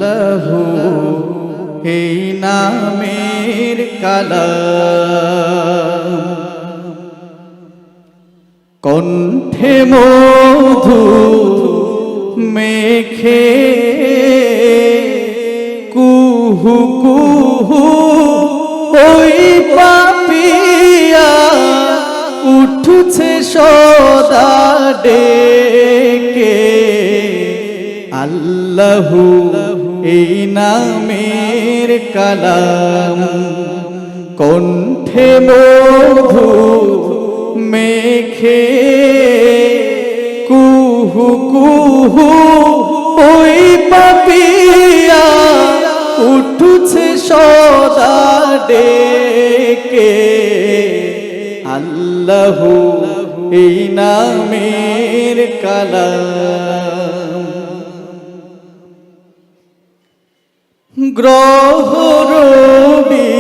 আল্লাহু এই নামের কালাম কণ্ঠে মধু মেখে কুহু কুহু ওই পাপিয়া উঠছে সদা ডেকে আল্লাহু এই নামের কালাম কণ্ঠে মধু মেখে কুহু কুহু ওই পাপিয়া উঠছে সদা ডেকে আল্লাহু এই নামের কালাম গ্রহ রবি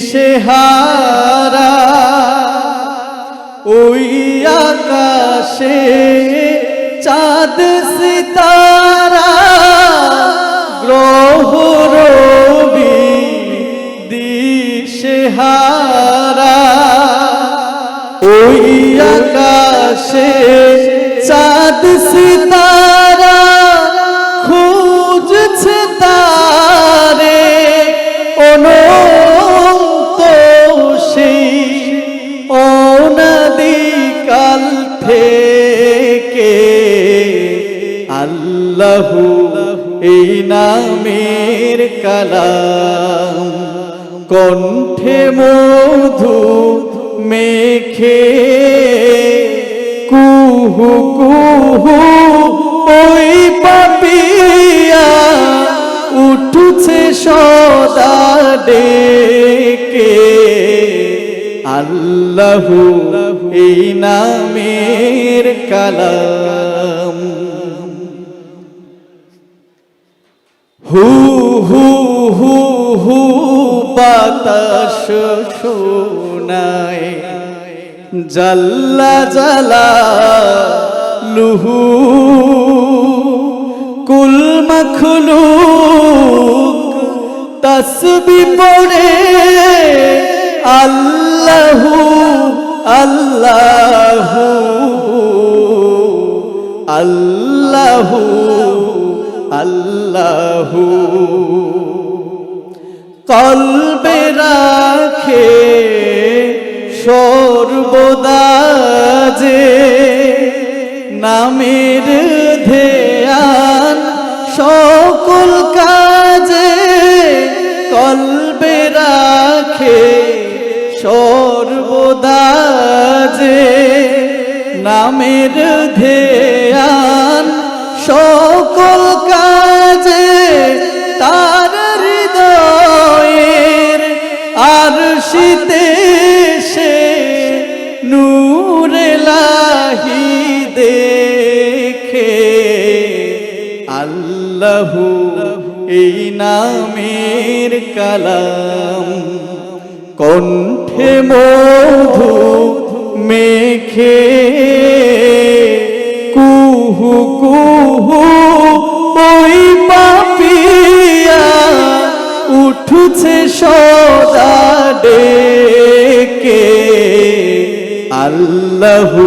দিশেহারা ওই আকাশে চাঁদ সিতারা গ্রহ রবি দিশেহারা ওই আকাশে চাঁদ সিতারা খুঁজছে তারে অনন্ত সেই অনাদিকাল থেকে আল্লাহু এই নামের কালাম কণ্ঠে মধু মেখে কুহু কুহু ওই পাপিয়া উঠছে সদা ডেকে আল্লাহু এই নামের কালাম হু হু হু হু বাতাস শোনায় জাল্লা জালালুহু কুল মখলুক তাসবিহ পড়ে আল্লাহু আল্লাহু আল্লাহু আল্লাহু কলবে রাখে সর্বদা যে নামের ধ্যান সকল কাজে কলবে রাখে সর্বদা যে নামের ধ্যান সকল কাজে তার হৃদয়ের আরশিতে সে নূর ইলাহি দেখে আল্লাহু এই নামের কালাম কণ্ঠে মধু মেখে কুহু কুহু ওই পাপিয়া উঠছে সদা ডেকে আল্লাহু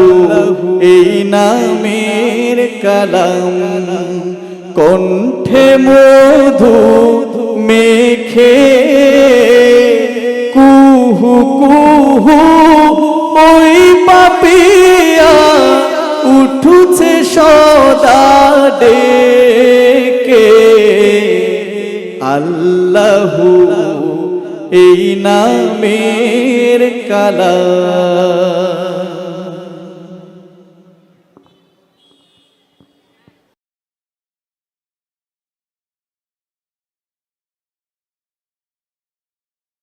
এই নামের কালাম কণ্ঠে মধু মেখে কুহু কুহু ওই পাপিয়া উঠছে সদা ডেকে আল্লাহু এই নামের কালাম